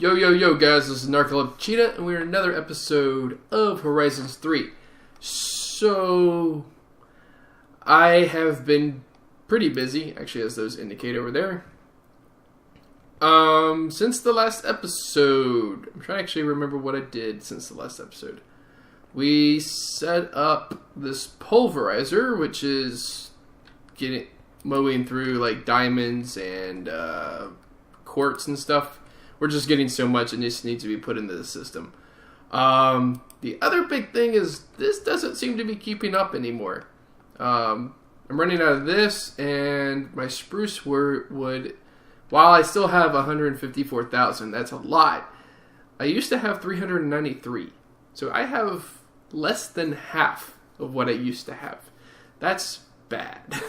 Yo, yo, yo, guys, this is Narcoleptic Cheetah, and we're in another episode of Horizons 3. So, I have been pretty busy, actually, as those indicate over there. Since the last episode, I'm trying to actually remember what I did since the last episode. We set up this pulverizer, which is mowing through, like, diamonds and, quartz and stuff. We're just getting so much and this needs to be put into the system. The other big thing is this doesn't seem to be keeping up anymore. I'm running out of this, and my spruce wood, while I still have 154,000, that's a lot. I used to have 393. So I have less than half of what I used to have. That's bad.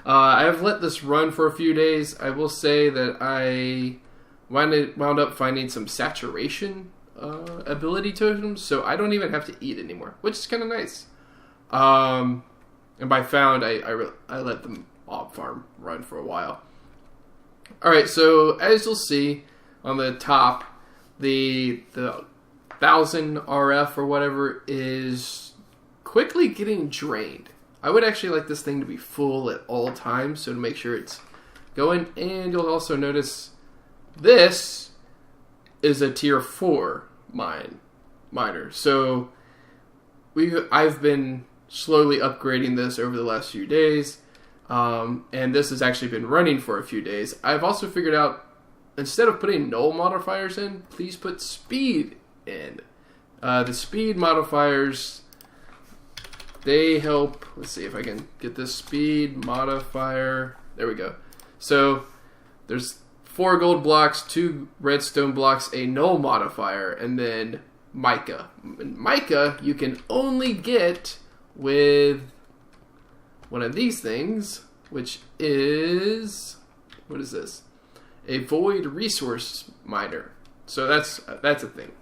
I've let this run for a few days. I will say that I wound up finding some saturation ability totems, so I don't even have to eat anymore, which is kind of nice. And by found, I let the mob farm run for a while. Alright, so as you'll see on the top, the 1000 RF or whatever is quickly getting drained. I would actually like this thing to be full at all times, so to make sure it's going. And you'll also notice this is a tier 4 miner. So I've been slowly upgrading this over the last few days. And this has actually been running for a few days. I've also figured out, instead of putting null modifiers in, please put speed in. The speed modifiers, they help. Let's see if I can get this speed modifier. There we go. So there's 4 gold blocks, 2 redstone blocks, a null modifier, and then mica. And mica you can only get with one of these things, which is, what is this? A void resource miner. So that's a thing.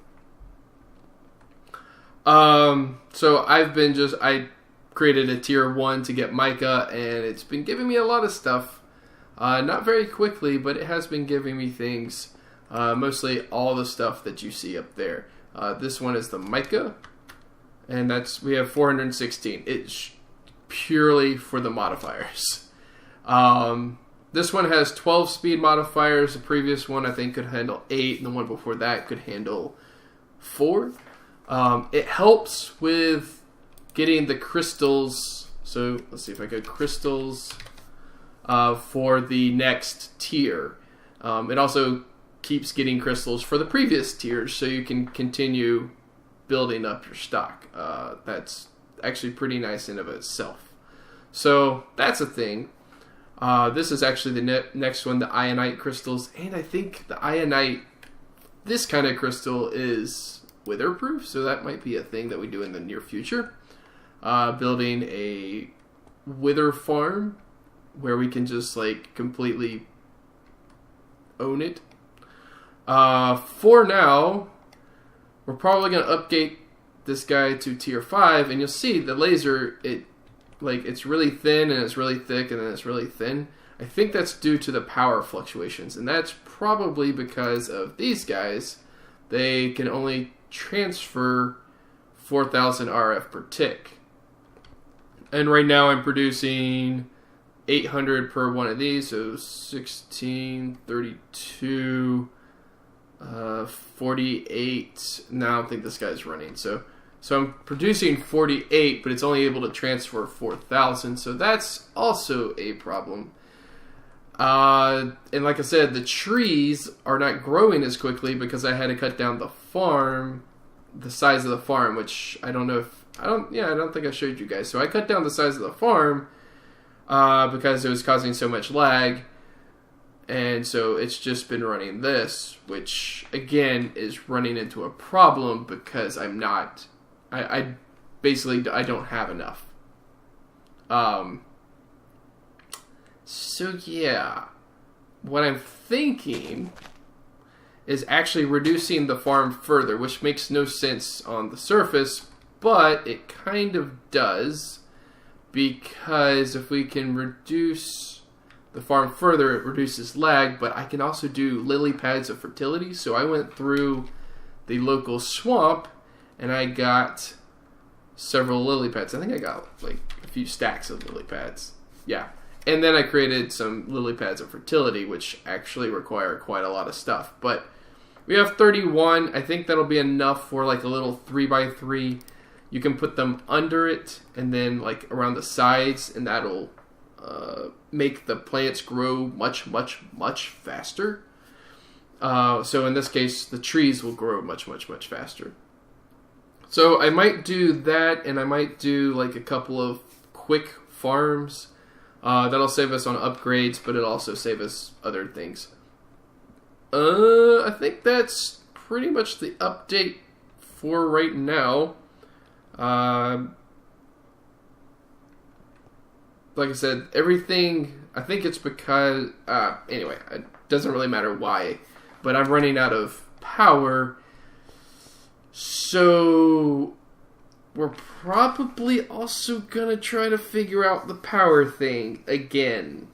So I created a tier 1 to get mica, and it's been giving me a lot of stuff. Not very quickly, but it has been giving me things. Mostly all the stuff that you see up there. This one is the mica, and we have 416. It's purely for the modifiers. This one has 12 speed modifiers. The previous one I think could handle 8, and the one before that could handle 4. It helps with getting the crystals. So let's see if I get crystals for the next tier. It also keeps getting crystals for the previous tiers, so you can continue building up your stock. That's actually pretty nice in of itself. So that's a thing. This is actually the next one, the ionite crystals, and I think the ionite, this kind of crystal is witherproof, so that might be a thing that we do in the near future. Building a wither farm where we can just like completely own it. For now, we're probably going to update this guy to tier 5, and you'll see the laser, it's really thin, and it's really thick, and then it's really thin. I think that's due to the power fluctuations, and that's probably because of these guys. They can only transfer 4,000 RF per tick. And right now I'm producing 800 per one of these, so 16, 32, 48. Now I don't think this guy's running. So I'm producing 48, but it's only able to transfer 4,000, so that's also a problem. And like I said, the trees are not growing as quickly because I had to cut down the size of the farm, which I don't think I showed you guys. So I cut down the size of the farm because it was causing so much lag, and so it's just been running this, which again is running into a problem because I don't have enough. So yeah, what I'm thinking is actually reducing the farm further, which makes no sense on the surface, but it kind of does, because if we can reduce the farm further, it reduces lag, but I can also do lily pads of fertility. So I went through the local swamp and I got several lily pads. I think I got like a few stacks of lily pads. Yeah. And then I created some lily pads of fertility, which actually require quite a lot of stuff. But we have 31. I think that'll be enough for like a little 3x3. You can put them under it and then like around the sides, and that'll make the plants grow much, much, much faster. So in this case, the trees will grow much, much, much faster. So I might do that, and I might do like a couple of quick farms. That'll save us on upgrades, but it'll also save us other things. I think that's pretty much the update for right now. Like I said, everything, I think it's because, anyway, it doesn't really matter why, but I'm running out of power, so we're probably also going to try to figure out the power thing again.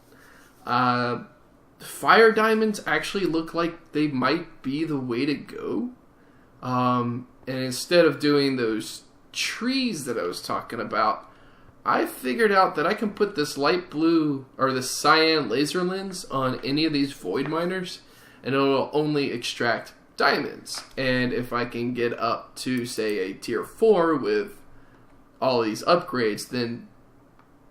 Fire diamonds actually look like they might be the way to go. And instead of doing those trees that I was talking about, I figured out that I can put this light blue or this cyan laser lens on any of these void miners, and it'll only extract diamonds. And if I can get up to, say, a tier 4 with all these upgrades, then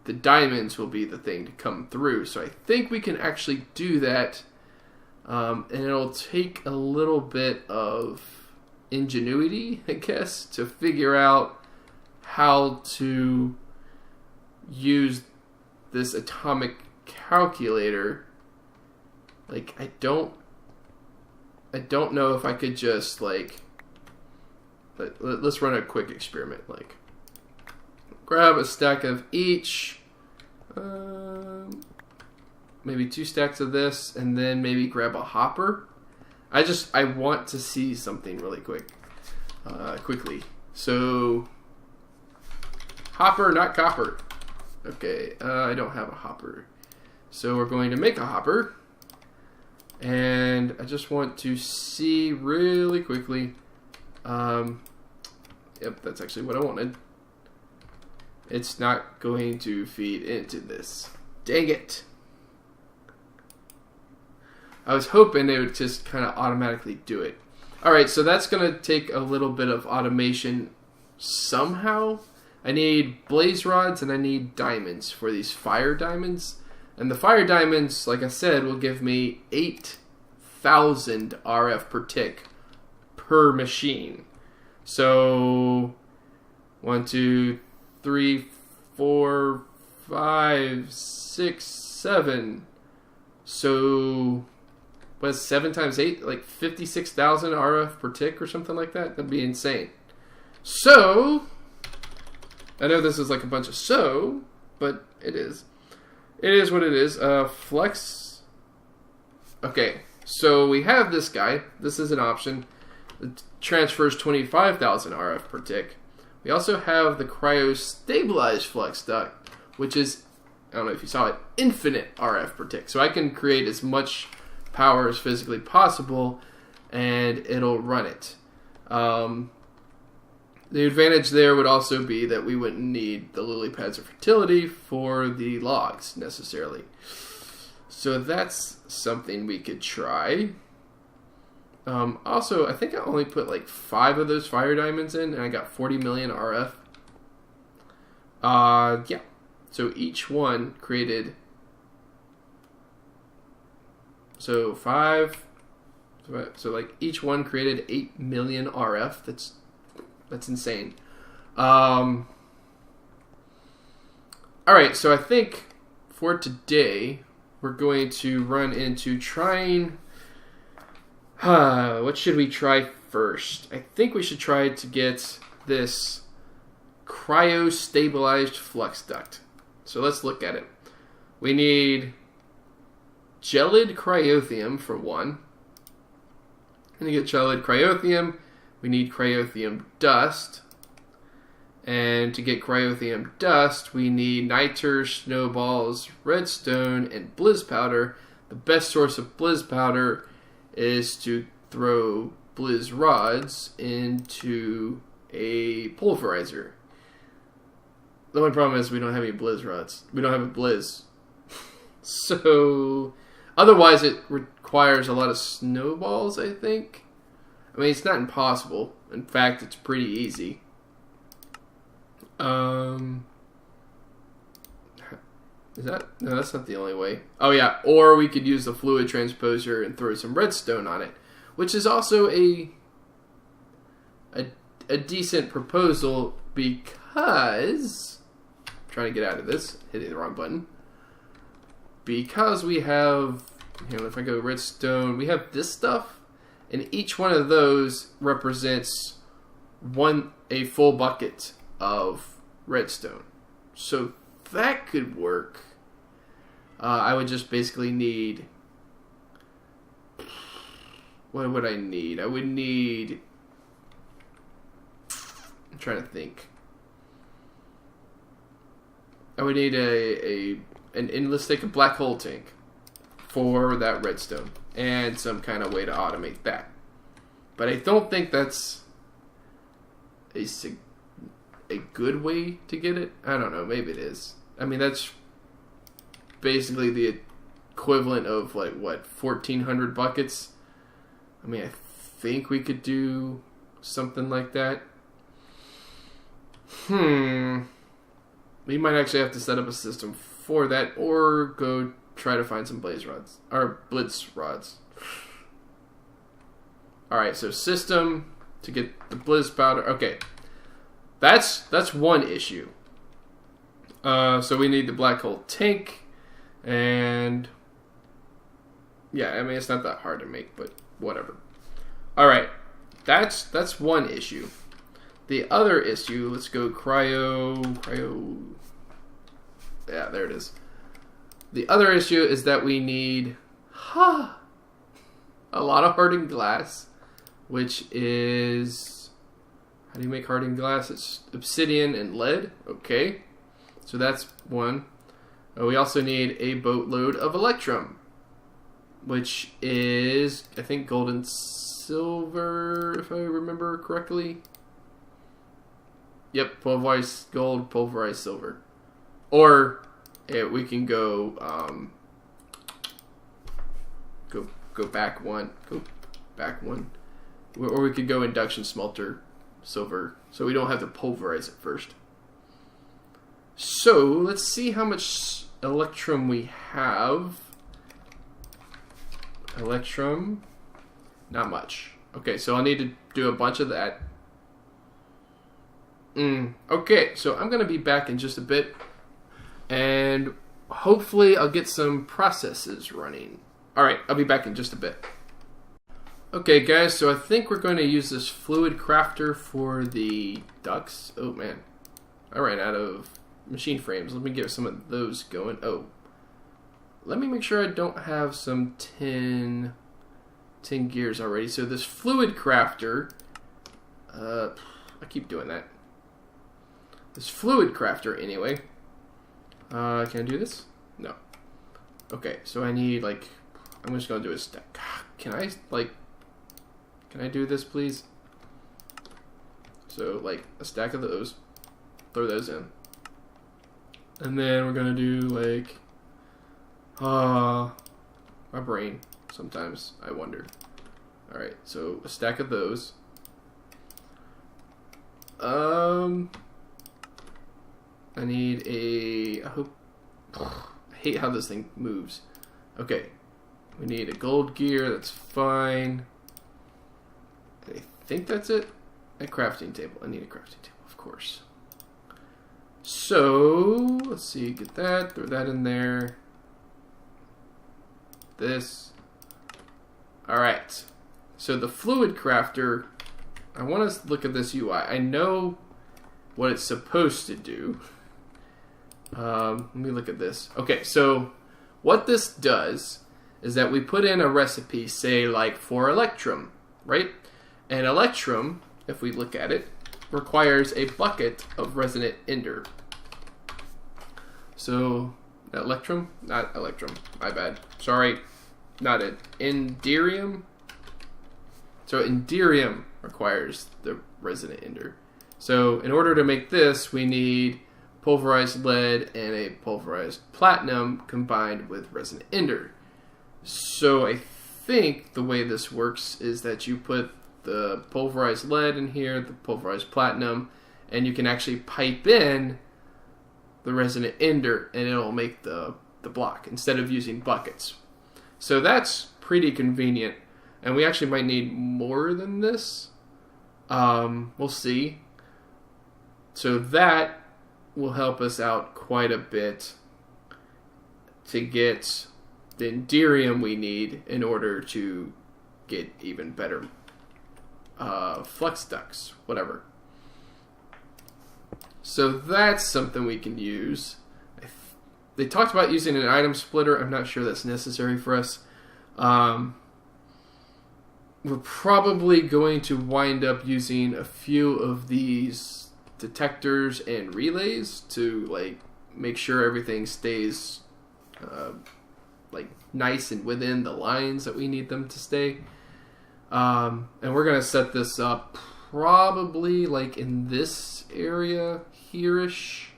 the diamonds will be the thing to come through. So I think we can actually do that, and it'll take a little bit of ingenuity, I guess, to figure out how to use this atomic calculator. Like, I don't know if I could just, like, let's run a quick experiment. Like, grab a stack of each, maybe 2 stacks of this, and then maybe grab a hopper. I want to see something really quickly. So, hopper, not copper. Okay, I don't have a hopper. So we're going to make a hopper. And I just want to see really quickly. Yep, that's actually what I wanted. It's not going to feed into this. Dang it. I was hoping it would just kind of automatically do it. Alright, so that's going to take a little bit of automation somehow. I need blaze rods and I need diamonds for these fire diamonds. And the fire diamonds, like I said, will give me 8,000 RF per tick per machine. So 1, 2, 3, 4, 5, 6, 7. So what's 7 times 8? Like 56,000 RF per tick or something like that? That'd be insane. So I know this is like a bunch of but it is. It is what it is. Flex. Okay, so we have this guy. This is an option. It transfers 25,000 RF per tick. We also have the cryo-stabilized flex duct, which is, I don't know if you saw it, infinite RF per tick. So I can create as much power as physically possible, and it'll run it. The advantage there would also be that we wouldn't need the lily pads of fertility for the logs, necessarily. So that's something we could try. Also, I think I only put like 5 of those fire diamonds in, and I got 40 million RF. Yeah. So each one created... So 5... So like each one created 8 million RF. That's insane. Alright, so I think for today, we're going to run into trying... what should we try first? I think we should try to get this cryo-stabilized flux duct. So let's look at it. We need gelid cryothium for 1. And to get gelid cryothium, we need cryothium dust. And to get cryothium dust, we need niter, snowballs, redstone, and blizz powder. The best source of blizz powder is to throw blizz rods into a pulverizer. The only problem is we don't have any blizz rods. We don't have a blizz. So, otherwise it requires a lot of snowballs, I think. I mean, it's not impossible. In fact, it's pretty easy. Is that? No, that's not the only way. Oh yeah, or we could use the fluid transposer and throw some redstone on it, which is also a decent proposal because I'm trying to get out of this, hitting the wrong button. Because we have, if I go redstone, we have this stuff, and each one of those represents a full bucket of redstone. So that could work. I would just basically need... What would I need? I would need... I'm trying to think. I would need let's take a black hole tank for that redstone. And some kind of way to automate that. But I don't think that's a good way to get it. I don't know. Maybe it is. I mean, that's basically the equivalent of, like, what, 1,400 buckets? I mean, I think we could do something like that. We might actually have to set up a system for that, or go try to find some blizz rods. Alright, so system to get the blizz powder. Okay. That's one issue. So we need the black hole tank, and yeah, I mean, it's not that hard to make, but whatever. Alright, that's one issue. The other issue, let's go cryo. Yeah, there it is. The other issue is that we need a lot of hardened glass, which is, how do you make hardened glass? It's obsidian and lead. Okay, so that's one. We also need a boatload of electrum, which is, I think, gold and silver, if I remember correctly. Yep, pulverized gold, pulverized silver. Or we can go go back one, or we could go induction smelter silver, so we don't have to pulverize it first. So let's see how much electrum we have. Electrum, not much. Okay, so I'll need to do a bunch of that. Okay, so I'm going to be back in just a bit, and hopefully I'll get some processes running. Alright, I'll be back in just a bit. Okay guys, so I think we're going to use this fluid crafter for the ducks. Oh man, I ran out of machine frames. Let me get some of those going. Oh, let me make sure I don't have some tin gears already. So this fluid crafter, I keep doing that. This fluid crafter, anyway. Can I do this? No. Okay, so I need, like, I'm just gonna do a stack. Can I do this, please? So, like, a stack of those. Throw those in. And then we're gonna do, like, my brain. Sometimes I wonder. Alright, so a stack of those. I need I hate how this thing moves. Okay. We need a gold gear, that's fine. I think that's it. A crafting table. I need a crafting table, of course. So, let's see, get that, throw that in there. This. Alright. So the fluid crafter, I want to look at this UI. I know what it's supposed to do. Let me look at this. Okay, so what this does is that we put in a recipe, say like for electrum, right? And electrum, if we look at it, requires a bucket of resonant ender. So, electrum? Not electrum. My bad. Sorry. Not it. Enderium? So, enderium requires the resonant ender. So, in order to make this, we need pulverized lead and a pulverized platinum combined with resonant ender. So, I think the way this works is that you put the pulverized lead in here, the pulverized platinum, and you can actually pipe in the resonant ender and it'll make the block instead of using buckets. So that's pretty convenient, and we actually might need more than this. We'll see. So that will help us out quite a bit to get the enderium we need in order to get even better flux ducts, whatever. So that's something we can use. They talked about using an item splitter. I'm not sure that's necessary for us. We're probably going to wind up using a few of these detectors and relays to like make sure everything stays like nice and within the lines that we need them to stay. And we're going to set this up probably like in this area here-ish,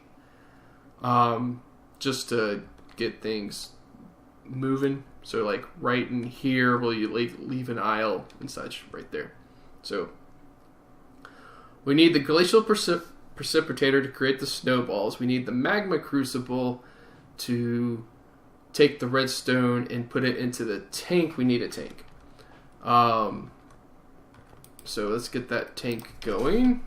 just to get things moving. So like right in here, will you like leave an aisle and such right there. So we need the glacial precipitator to create the snowballs. We need the magma crucible to take the redstone and put it into the tank. We need a tank. So let's get that tank going.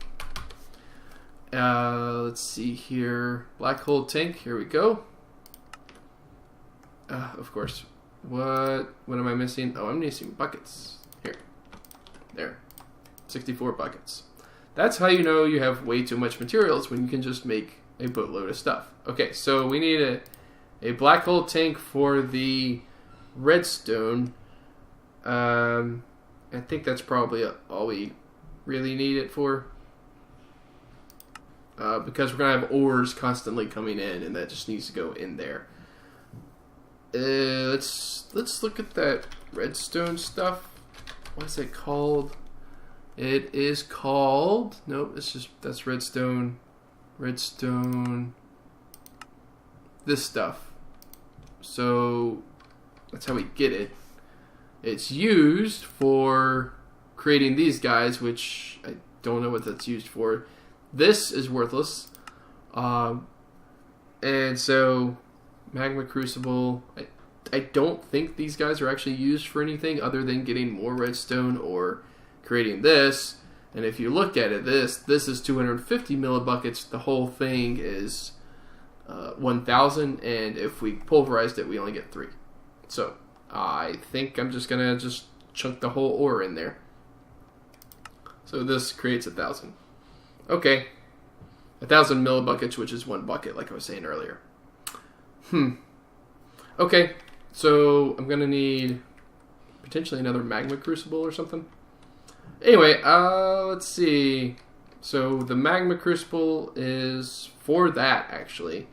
Let's see here. Black hole tank. Here we go. Of course. What am I missing? Oh, I'm missing buckets. Here. There. 64 buckets. That's how you know you have way too much materials, when you can just make a boatload of stuff. Okay, so we need a black hole tank for the redstone. I think that's probably all we really need it for. Because we're going to have ores constantly coming in, and that just needs to go in there. Let's look at that redstone stuff. What is it called? It is called... Nope, that's redstone. Redstone. This stuff. So, that's how we get it. It's used for creating these guys, which I don't know what that's used for. This is worthless. And so, magma crucible, I don't think these guys are actually used for anything other than getting more redstone or creating this. And if you look at it, this is 250 millibuckets. The whole thing is 1,000, and if we pulverized it, we only get 3. So I think I'm just gonna chunk the whole ore in there. So this creates 1,000. Okay, 1,000 millibuckets, which is 1 bucket, like I was saying earlier. Okay, so I'm gonna need potentially another magma crucible or something. Anyway, let's see. So the magma crucible is for that, actually.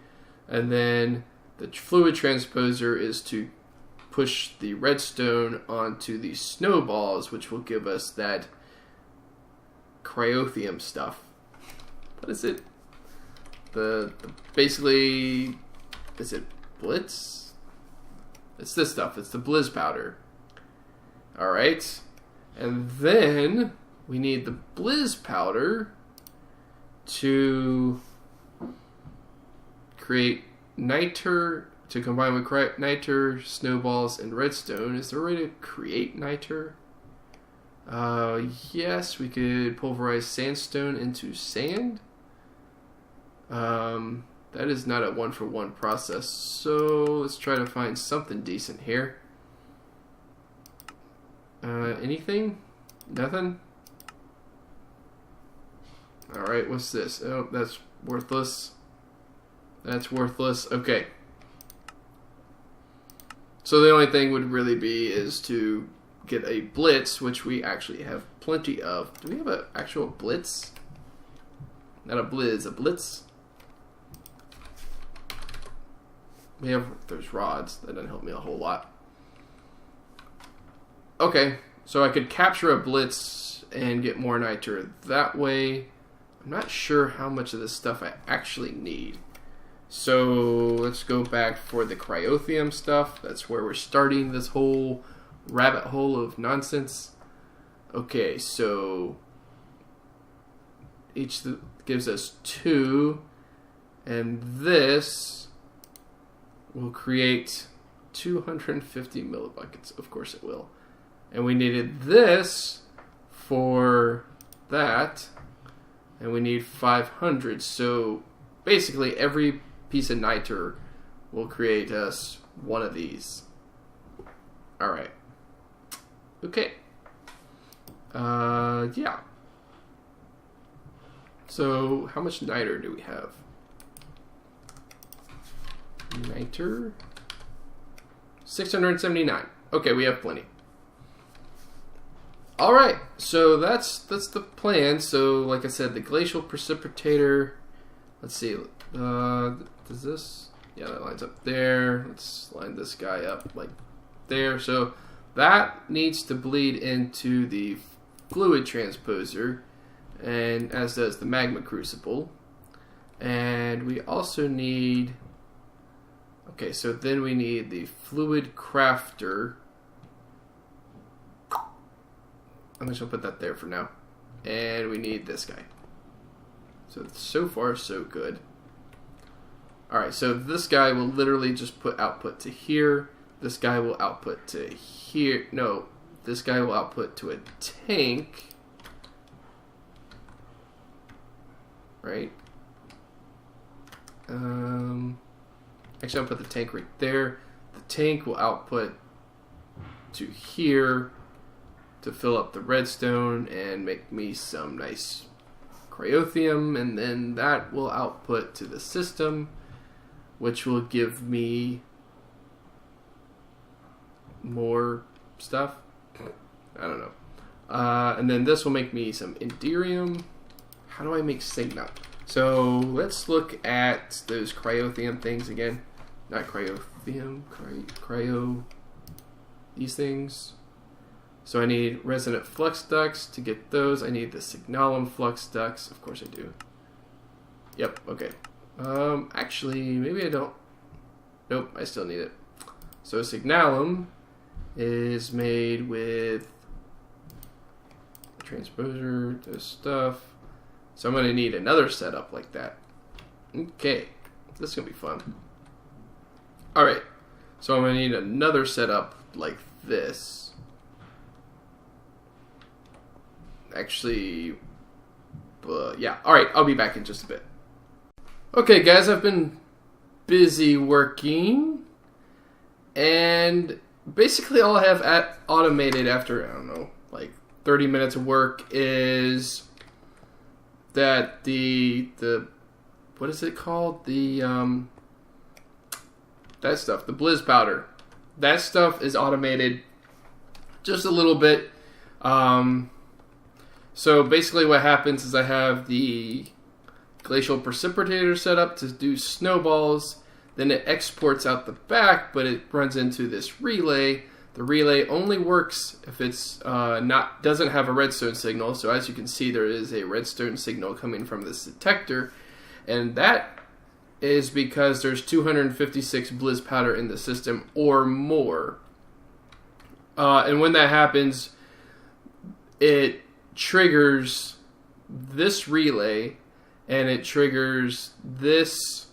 And then the fluid transposer is to push the redstone onto the snowballs, which will give us that cryothium stuff. What is it? The basically, is it blitz? It's this stuff. It's the blizz powder. Alright. And then we need the blizz powder to create niter, to combine with niter, snowballs, and redstone. Is there a way to create niter? Yes, we could pulverize sandstone into sand. That is not a one-for-one process, so let's try to find something decent here. Anything? Nothing? Alright, what's this? Oh, that's worthless. That's worthless. Okay. So the only thing would really be is to get a blitz, which we actually have plenty of. Do we have an actual blitz? Not a blizz, a blitz. We have those rods. That doesn't help me a whole lot. Okay, so I could capture a blitz and get more niter that way. I'm not sure how much of this stuff I actually need. So let's go back for the cryotheum stuff. That's where we're starting this whole rabbit hole of nonsense. Okay, so each gives us 2, and this will create 250 millibuckets. Of course it will. And we needed this for that, and we need 500. So basically every piece of niter will create us one of these. Alright. Okay. Yeah. So how much niter do we have? Niter? 679. Okay, we have plenty. Alright, so that's the plan. So like I said, the glacial precipitator, let's see, does this, yeah, that lines up there. Let's line this guy up like there. So that needs to bleed into the fluid transposer, and as does the magma crucible. And we also need, okay, so then we need the fluid crafter. I'm just going to put that there for now. And we need this guy. So far, so good. Alright, so this guy will literally just put output to here. This guy will output to here. No, this guy will output to a tank. Right? Actually, I'll put the tank right there. The tank will output to here to fill up the redstone and make me some nice cryotheum, and then that will output to the system, which will give me more stuff. I don't know. And then this will make me some Enderium. How do I make Signal? So let's look at those cryotheum things again. Not cryotheum, cryo, these things. So I need resonant flux ducts to get those. I need the signalum flux ducts. Of course I do. Yep, okay. Actually, maybe I don't. Nope, I still need it. So signalum is made with transposer, this stuff. So I'm going to need another setup like that. Okay, this is going to be fun. Alright, so I'm going to need another setup like this. Actually, yeah. Alright, I'll be back in just a bit. Okay, guys, I've been busy working. And basically all I have automated after, I don't know, like 30 minutes of work is that the what is it called? The, that stuff, the Blizz powder. That stuff is automated just a little bit. So basically what happens is I have the glacial precipitator set up to do snowballs. Then it exports out the back, but it runs into this relay. The relay only works if it's doesn't have a redstone signal. So as you can see, there is a redstone signal coming from this detector. And that is because there's 256 Blizz powder in the system or more. And when that happens, it triggers this relay and it triggers this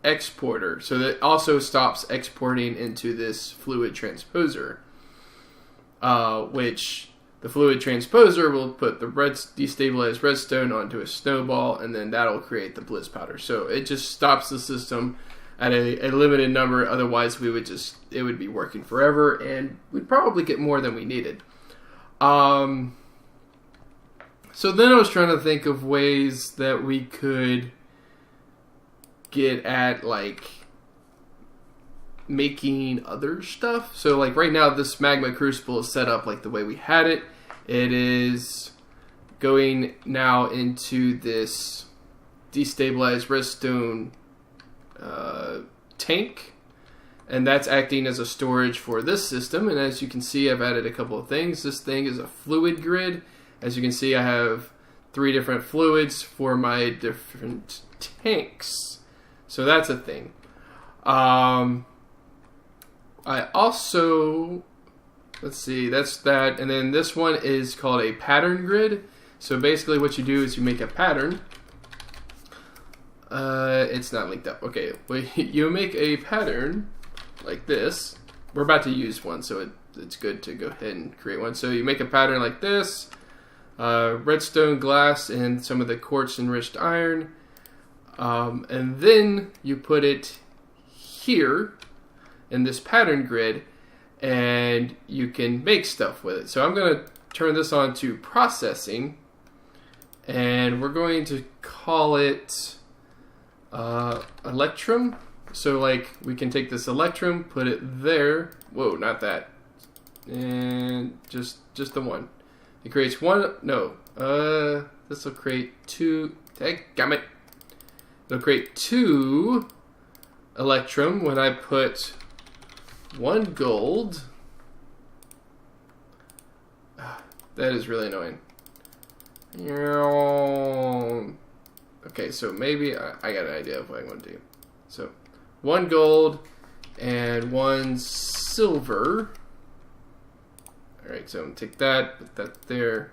exporter, so that also stops exporting into this fluid transposer, which the fluid transposer will put the destabilized redstone onto a snowball, and then that'll create the Blizz powder. So it just stops the system at a limited number. Otherwise it would be working forever and we'd probably get more than we needed. So then I was trying to think of ways that we could get at, like, making other stuff. So, like, right now this magma crucible is set up like the way we had it. It is going now into this destabilized redstone tank, and that's acting as a storage for this system. And as you can see, I've added a couple of things. This thing is a fluid grid. As you can see, I have 3 different fluids for my different tanks. So that's a thing. I also, let's see, that's that. And then this one is called a pattern grid. So basically what you do is you make a pattern. It's not linked up. Okay, well, you make a pattern like this. We're about to use one, so it's good to go ahead and create one. So you make a pattern like this. Redstone, glass, and some of the quartz enriched iron. And then you put it here in this pattern grid, and you can make stuff with it. So I'm going to turn this on to processing, and we're going to call it electrum. So like we can take this electrum, put it there. Whoa, not that. And just the one. It creates one. No. This will create 2. Dadgummit. It'll create 2 electrum when I put 1 gold. That is really annoying. Okay, so maybe I got an idea of what I want to do. So 1 gold and 1 silver. Alright, so I'm going to take that, put that there,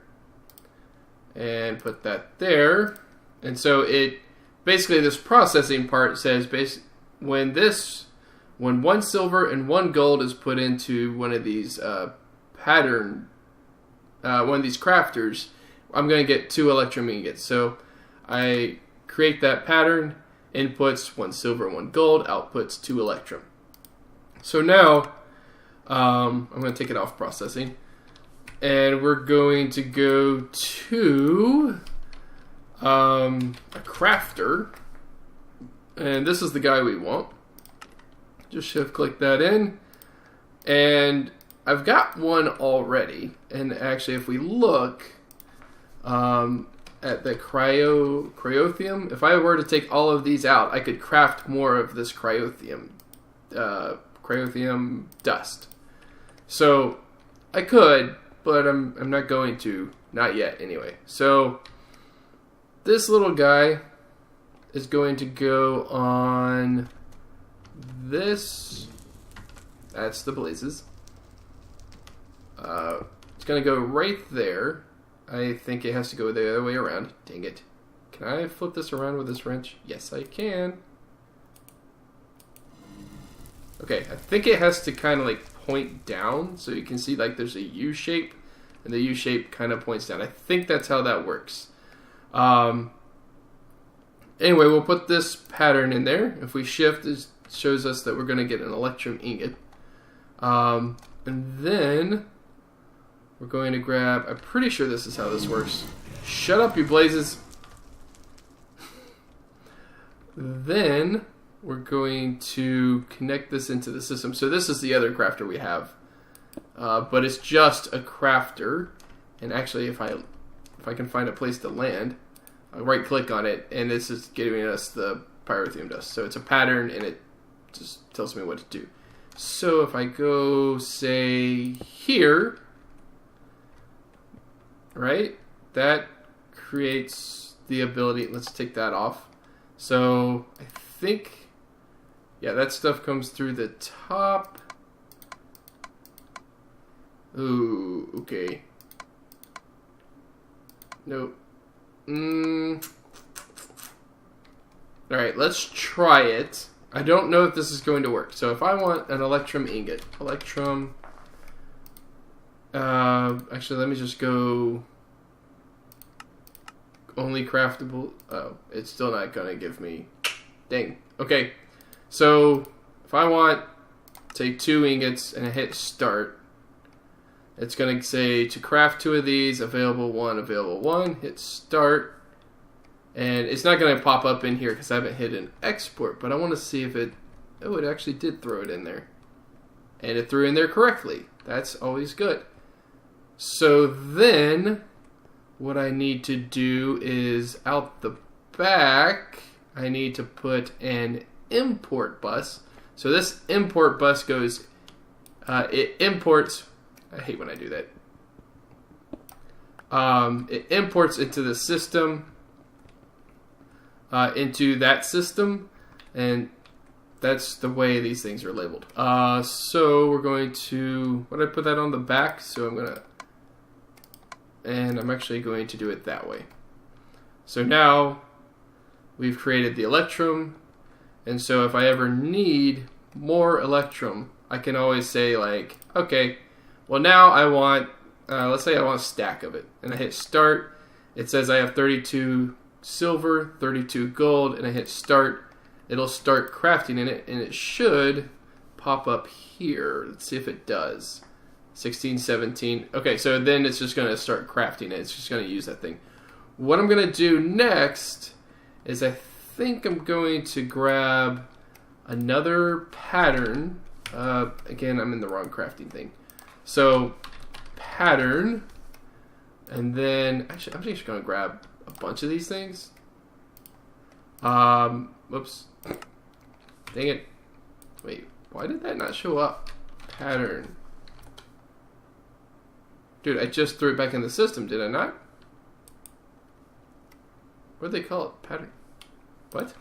and put that there. And so it, basically this processing part says when 1 silver and 1 gold is put into one of these one of these crafters, I'm going to get 2 electrum ingots. So I create that pattern, inputs 1 silver, 1 gold, outputs 2 electrum. So now I'm going to take it off processing, and we're going to go to a crafter, and this is the guy we want. Just shift click that in, and I've got one already. And actually, if we look at the cryothium, if I were to take all of these out, I could craft more of this cryothium dust. So I could, but I'm not going to, not yet anyway. So this little guy is going to go on this. That's the blazes. It's going to go right there. I think it has to go the other way around. Dang it. Can I flip this around with this wrench? Yes, I can. Okay, I think it has to kind of like point down, so you can see like there's a U shape, and the U shape kind of points down. I think that's how that works. Anyway, we'll put this pattern in there. If we shift, it shows us that we're going to get an electrum ingot. And then we're going to grab, I'm pretty sure this is how this works. Shut up, you blazes. Then we're going to connect this into the system. So this is the other crafter we have, but it's just a crafter. And actually, if I can find a place to land, I'll right click on it, and this is giving us the pyrotheum dust. So it's a pattern, and it just tells me what to do. So if I go, say, here, right, that creates the ability. Let's take that off. So I think, yeah, that stuff comes through the top. Ooh, okay. Nope. Alright, let's try it. I don't know if this is going to work. So if I want an electrum ingot, electrum, actually let me just go only craftable. Oh, it's still not going to give me, dang. Okay, so if I want, say, 2 ingots and I hit start, it's going to say to craft 2 of these, available 1, hit start. And it's not going to pop up in here because I haven't hit an export, but I want to see if it, oh, it actually did throw it in there. And it threw in there correctly. That's always good. So then what I need to do is out the back, I need to put an import bus. So this import bus goes, it imports, I hate when I do that. It imports into the system, into that system, and that's the way these things are labeled. So we're going to, what did I put that on the back? So I'm actually going to do it that way. So now we've created the electrum, and so if I ever need more electrum, I can always say like, okay, well now I want, let's say I want a stack of it, and I hit start. It says I have 32 silver, 32 gold, and I hit start. It'll start crafting in it, and it should pop up here. Let's see if it does. 16, 17. Okay, so then it's just going to start crafting it. It's just going to use that thing. What I'm going to do next is I think I'm going to grab another pattern. Again, I'm in the wrong crafting thing. So, pattern. And then, actually, I'm just going to grab a bunch of these things. Whoops. Dang it. Wait, why did that not show up? Pattern. Dude, I just threw it back in the system, did I not? What do they call it? Pattern. What?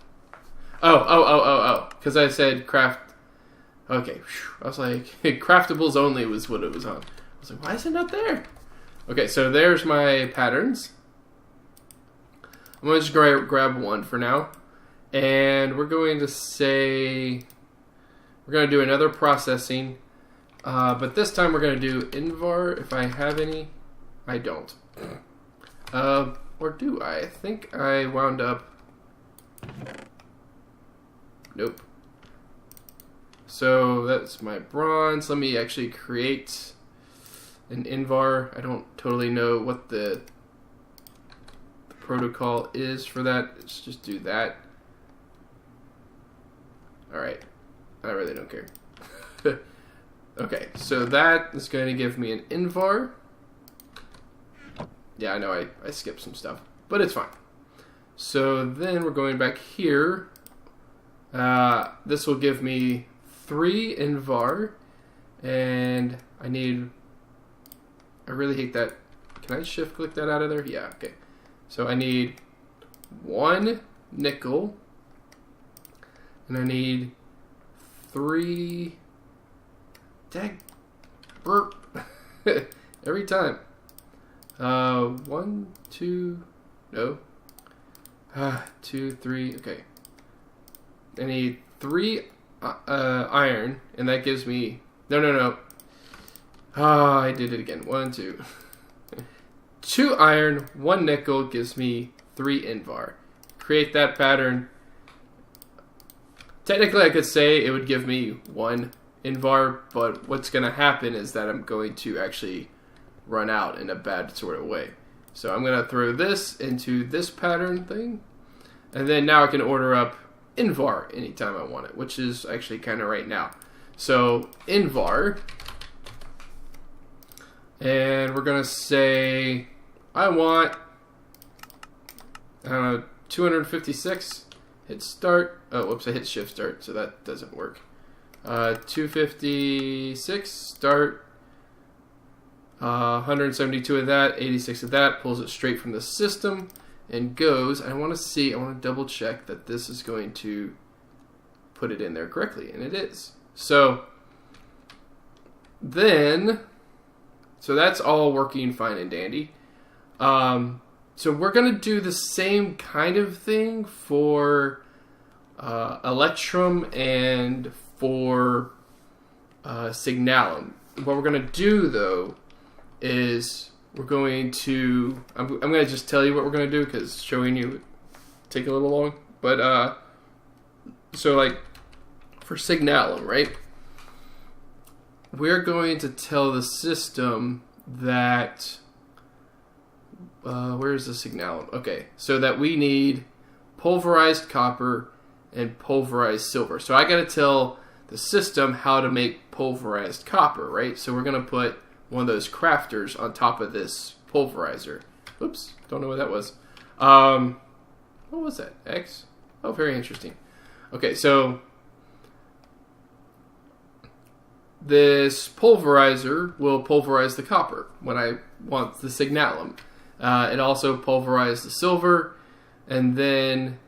Oh. Because I said craft. Okay. I was like, craftables only was what it was on. I was like, why is it not there? Okay, so there's my patterns. I'm going to just grab one for now. And we're going to say, we're going to do another processing. But this time we're going to do invar, if I have any. I don't. Or do I? I think I wound up. Nope. So that's my bronze. Let me actually create an invar. I don't totally know what the protocol is for that. Let's just do that. Alright. I really don't care. Okay, so that is going to give me an invar. Yeah, I know I skipped some stuff, but it's fine. So then we're going back here. This will give me 3 invar, and I really hate that. Can I shift click that out of there? Yeah, okay. So I need 1 nickel, and I need 3. Dag burp. Every time. 1, 2, no. 2, 3, okay. I need 3 iron, and that gives me, no. I did it again. 1, 2. 2 iron, 1 nickel gives me 3 invar. Create that pattern. Technically I could say it would give me 1 invar, but what's going to happen is that I'm going to actually run out in a bad sort of way. So I'm going to throw this into this pattern thing, and then now I can order up invar anytime I want it, which is actually kind of right now. So invar, and we're going to say I want 256. Hit start. Oh, whoops, I hit shift start, so that doesn't work. 256, start, 172 of that, 86 of that, pulls it straight from the system, and goes, I want to double check that this is going to put it in there correctly, and it is. So that's all working fine and dandy. So we're going to do the same kind of thing for electrum and for signalum. What we're going to do, though, is we're going to... I'm going to just tell you what we're going to do, because showing you would take a little long. But, so, like, for signalum, right? We're going to tell the system that... where's the signalum? Okay, so that we need pulverized copper and pulverized silver. So I got to tell the system how to make pulverized copper, right? So we're going to put one of those crafters on top of this pulverizer. Oops, don't know what that was. What was that? X? Oh, very interesting. Okay, so this pulverizer will pulverize the copper when I want the signalum. It also pulverizes the silver, and then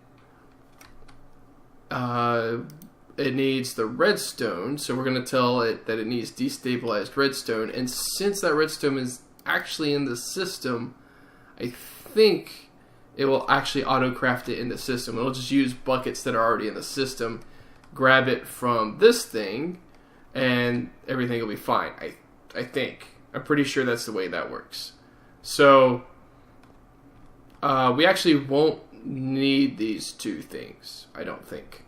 it needs the redstone, so we're going to tell it that it needs destabilized redstone. And since that redstone is actually in the system, I think it will actually auto-craft it in the system. It'll just use buckets that are already in the system, grab it from this thing, and everything will be fine. I think. I'm pretty sure that's the way that works. So, we actually won't need these two things, I don't think.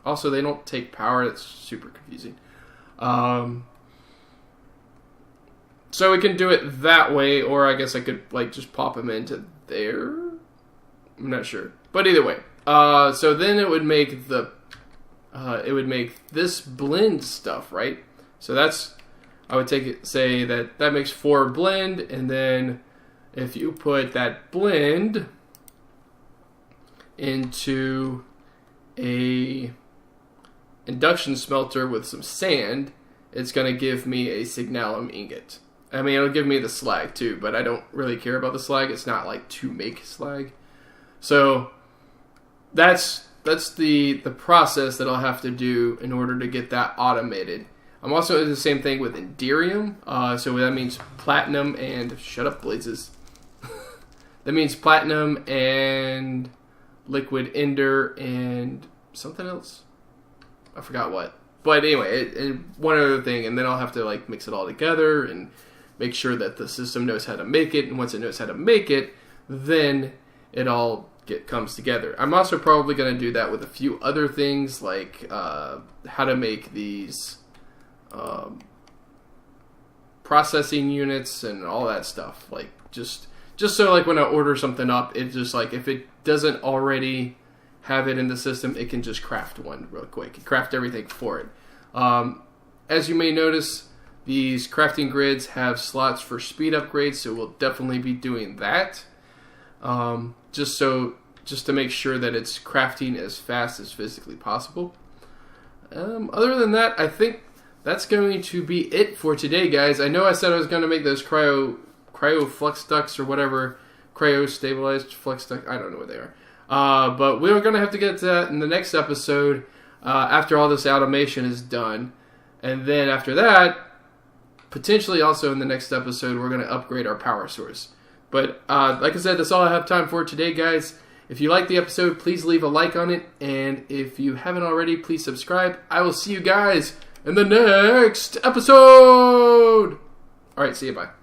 Also, they don't take power. That's super confusing. So we can do it that way, or I guess I could like just pop them into there. I'm not sure, but either way. So then it would make this blend stuff, right? So that's, I would say that makes 4 blend, and then if you put that blend into a induction smelter with some sand, it's going to give me a signalum ingot. I mean, it'll give me the slag too, but I don't really care about the slag. It's not like to make slag. So that's the process that I'll have to do in order to get that automated. I'm also doing the same thing with Enderium. So that means platinum and... Shut up, Blazes. That means platinum and liquid ender and something else. I forgot what. But anyway, one other thing, and then I'll have to like mix it all together and make sure that the system knows how to make it. And once it knows how to make it, then it all comes together. I'm also probably going to do that with a few other things, like how to make these processing units and all that stuff. Like just so like when I order something up, it's just like if it doesn't already have it in the system, it can just craft one real quick. Craft everything for it. As you may notice, these crafting grids have slots for speed upgrades, so we'll definitely be doing that. Just to make sure that it's crafting as fast as physically possible. Other than that, I think that's going to be it for today, guys. I know I said I was going to make those cryo flux ducts or whatever, cryo stabilized flux duct. I don't know what they are. But we're going to have to get to that in the next episode after all this automation is done. And then after that, potentially also in the next episode, we're going to upgrade our power source. But like I said, that's all I have time for today, guys. If you like the episode, please leave a like on it. And if you haven't already, please subscribe. I will see you guys in the next episode. All right, see you, bye.